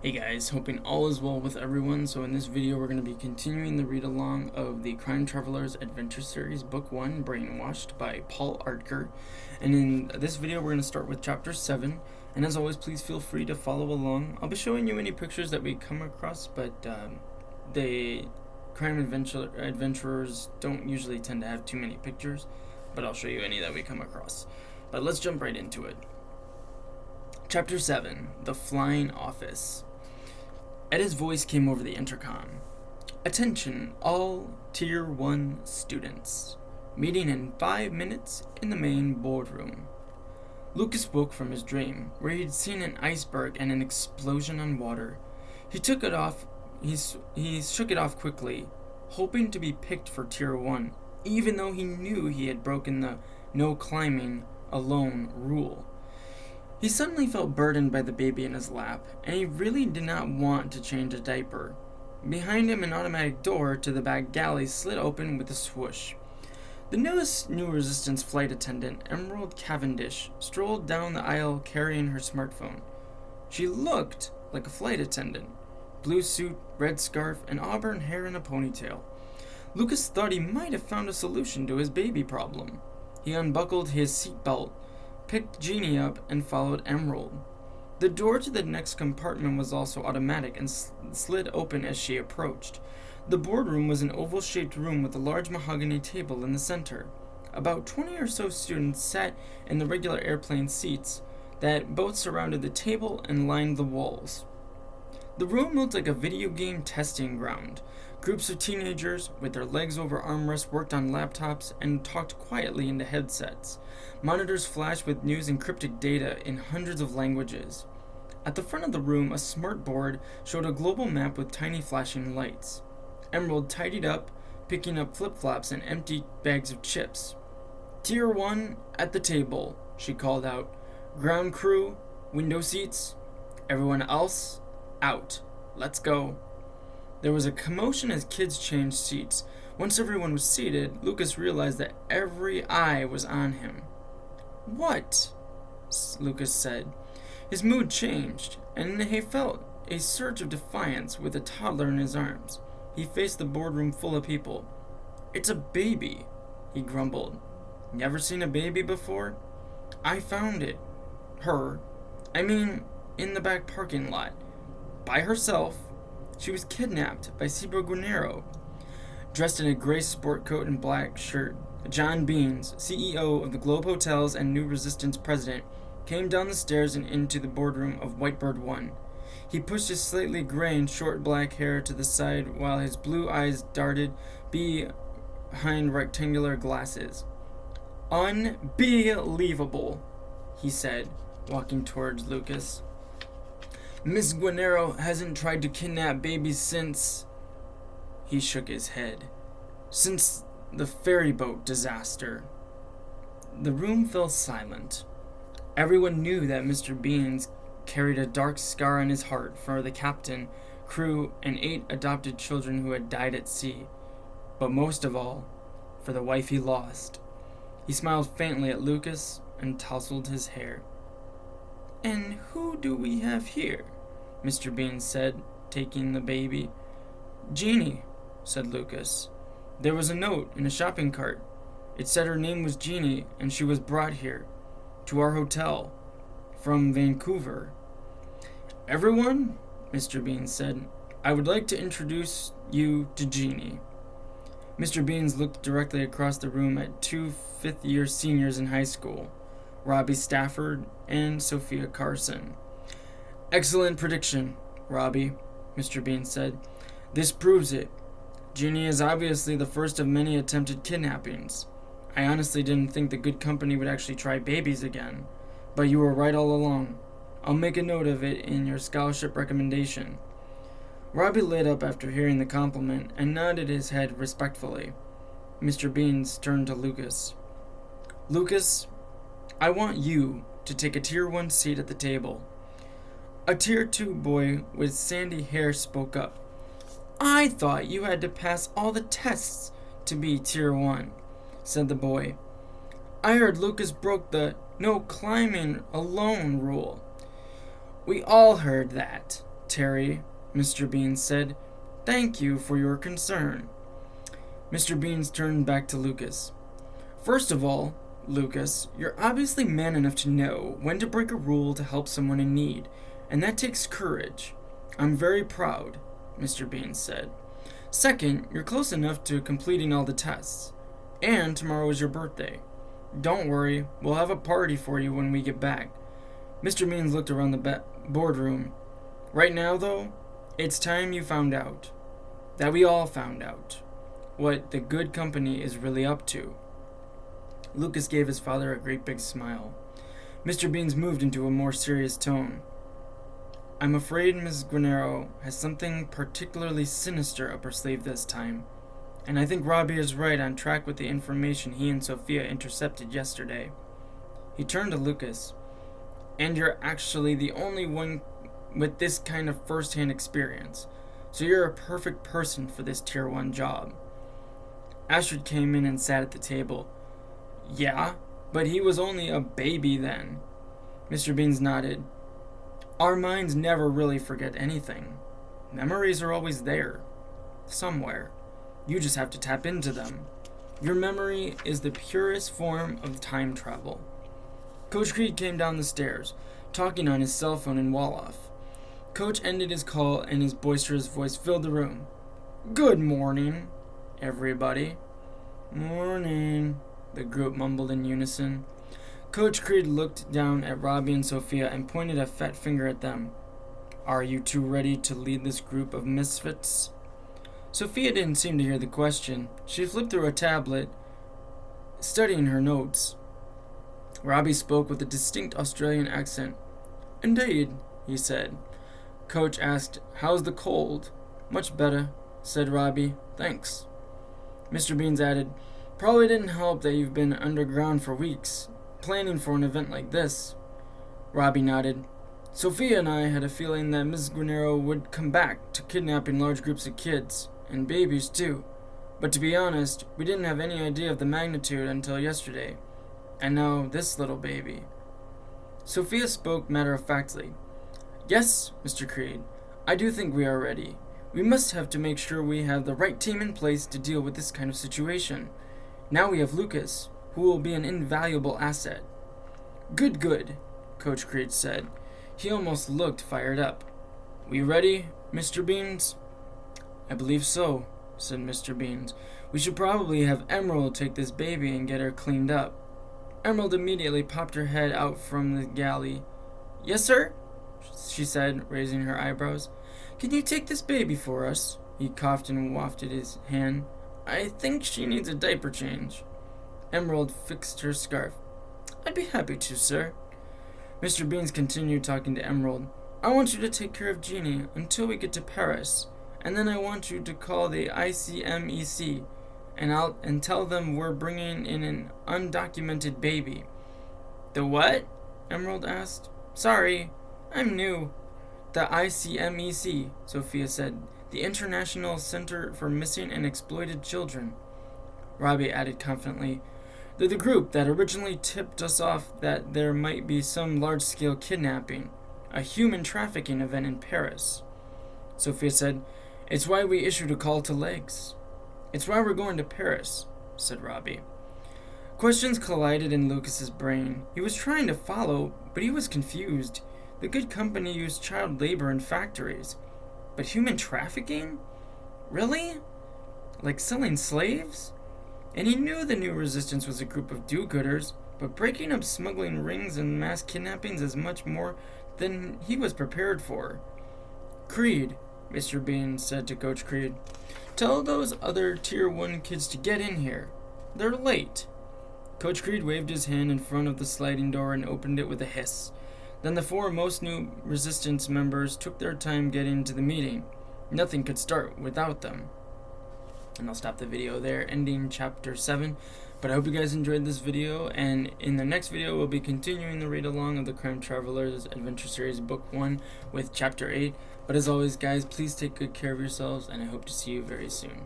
Hey guys, hoping all is well with everyone. So in this video we're going to be continuing the read along of the Crime Traveler's Adventure Series Book 1, Brainwashed by Aertker. And in this video we're going to start with Chapter 7. And as always, please feel free to follow along. I'll be showing you any pictures that we come across, but the crime adventurers don't usually tend to have too many pictures. But I'll show you any that we come across. But let's jump right into it. Chapter 7, The Flying Office. Edda's voice came over the intercom. Attention, all Tier 1 students. Meeting in 5 minutes in the main boardroom. Lucas woke from his dream, where he'd seen an iceberg and an explosion on water. He shook it off quickly, hoping to be picked for Tier 1, even though he knew he had broken the no climbing alone rule. He suddenly felt burdened by the baby in his lap, and he really did not want to change a diaper. Behind him, an automatic door to the back galley slid open with a swoosh. The newest New Resistance flight attendant, Emerald Cavendish, strolled down the aisle carrying her smartphone. She looked like a flight attendant. Blue suit, red scarf, and auburn hair in a ponytail. Lucas thought he might have found a solution to his baby problem. He unbuckled his seatbelt, picked Gini up, and followed Emerald. The door to the next compartment was also automatic and slid open as she approached. The boardroom was an oval-shaped room with a large mahogany table in the center. About 20 or so students sat in the regular airplane seats that both surrounded the table and lined the walls. The room looked like a video game testing ground. Groups of teenagers, with their legs over armrests, worked on laptops and talked quietly into headsets. Monitors flashed with news and cryptic data in hundreds of languages. At the front of the room, a smart board showed a global map with tiny flashing lights. Emerald tidied up, picking up flip-flops and empty bags of chips. Tier 1 at the table, she called out. Ground crew, window seats. Everyone else, out. Let's go. There was a commotion as kids changed seats. Once everyone was seated, Lucas realized that every eye was on him. What? Lucas said. His mood changed, and he felt a surge of defiance with a toddler in his arms. He faced the boardroom full of people. It's a baby, he grumbled. Never seen a baby before? I found it. In the back parking lot. By herself. She was kidnapped by Cibra Guinero. Dressed in a gray sport coat and black shirt, John Beans, CEO of the Globe Hotels and New Resistance president, came down the stairs and into the boardroom of Whitebird 1. He pushed his slightly gray and short black hair to the side while his blue eyes darted behind rectangular glasses. Unbelievable, he said, walking towards Lucas. Miss Guinero hasn't tried to kidnap babies since... He shook his head. Since the ferry boat disaster. The room fell silent. Everyone knew that Mr. Beans carried a dark scar on his heart for the captain, crew, and 8 adopted children who had died at sea. But most of all, for the wife he lost. He smiled faintly at Lucas and tousled his hair. And who do we have here? Mr. Bean said, taking the baby. Gini, said Lucas. There was a note in a shopping cart. It said her name was Gini, and she was brought here, to our hotel, from Vancouver. Everyone, Mr. Bean said, I would like to introduce you to Gini. Mr. Beans looked directly across the room at 2 fifth-year seniors in high school, Robbie Stafford and Sophia Carson. Excellent prediction, Robbie, Mr. Bean said. This proves it. Gini is obviously the first of many attempted kidnappings. I honestly didn't think the good company would actually try babies again, but you were right all along. I'll make a note of it in your scholarship recommendation. Robbie lit up after hearing the compliment and nodded his head respectfully. Mr. Beans turned to Lucas. Lucas, I want you to take a Tier 1 seat at the table. A Tier 2 boy with sandy hair spoke up. I thought you had to pass all the tests to be Tier 1, said the boy. I heard Lucas broke the no climbing alone rule. We all heard that, Terry, Mr. Beans said. Thank you for your concern. Mr. Beans turned back to Lucas. First of all, Lucas, you're obviously man enough to know when to break a rule to help someone in need, and that takes courage. I'm very proud, Mr. Beans said. Second, you're close enough to completing all the tests. And tomorrow is your birthday. Don't worry, we'll have a party for you when we get back. Mr. Beans looked around the boardroom. Right now, though, it's time you found out. That we all found out. What the good company is really up to. Lucas gave his father a great big smile. Mr. Beans moved into a more serious tone. I'm afraid Ms. Granero has something particularly sinister up her sleeve this time, and I think Robbie is right on track with the information he and Sophia intercepted yesterday. He turned to Lucas. And you're actually the only one with this kind of first-hand experience, so you're a perfect person for this Tier 1 job. Astrid came in and sat at the table. Yeah, but he was only a baby then. Mr. Beans nodded. Our minds never really forget anything. Memories are always there. Somewhere. You just have to tap into them. Your memory is the purest form of time travel. Coach Creed came down the stairs, talking on his cell phone in Wolof. Coach ended his call and his boisterous voice filled the room. Good morning, everybody. Morning, the group mumbled in unison. Coach Creed looked down at Robbie and Sophia and pointed a fat finger at them. Are you two ready to lead this group of misfits? Sophia didn't seem to hear the question. She flipped through a tablet, studying her notes. Robbie spoke with a distinct Australian accent. Indeed, he said. Coach asked, How's the cold? Much better, said Robbie. Thanks. Mr. Beans added, Probably didn't help that you've been underground for weeks, planning for an event like this. Robbie nodded. Sophia and I had a feeling that Ms. Granero would come back to kidnapping large groups of kids, and babies too. But to be honest, we didn't have any idea of the magnitude until yesterday. And now this little baby. Sophia spoke matter-of-factly. Yes, Mr. Creed, I do think we are ready. We must have to make sure we have the right team in place to deal with this kind of situation. Now we have Lucas, who will be an invaluable asset. Good, Coach Creed said. He almost looked fired up. We ready, Mr. Beans? I believe so, said Mr. Beans. We should probably have Emerald take this baby and get her cleaned up. Emerald immediately popped her head out from the galley. Yes, sir? She said, raising her eyebrows. Can you take this baby for us? He coughed and wafted his hand. I think she needs a diaper change. Emerald fixed her scarf. I'd be happy to, sir. Mr. Beans continued talking to Emerald. I want you to take care of Gini until we get to Paris, and then I want you to call the ICMEC and tell them we're bringing in an undocumented baby. The what? Emerald asked. Sorry, I'm new. The ICMEC, Sophia said. The International Center for Missing and Exploited Children. Robbie added confidently. They're the group that originally tipped us off that there might be some large-scale kidnapping, a human trafficking event in Paris. Sophia said, It's why we issued a call to legs. It's why we're going to Paris, said Robbie. Questions collided in Lucas's brain. He was trying to follow, but he was confused. The good company used child labor in factories. But human trafficking? Really? Like selling slaves? And he knew the New Resistance was a group of do-gooders, but breaking up smuggling rings and mass kidnappings is much more than he was prepared for. Creed, Mr. Bean said to Coach Creed, tell those other Tier 1 kids to get in here. They're late. Coach Creed waved his hand in front of the sliding door and opened it with a hiss. Then the four most New Resistance members took their time getting to the meeting. Nothing could start without them. And I'll stop the video there, ending Chapter 7. But I hope you guys enjoyed this video, and in the next video we'll be continuing the read-along of the Crime Travelers Adventure Series Book 1 with Chapter 8. But as always, guys, please take good care of yourselves, and I hope to see you very soon.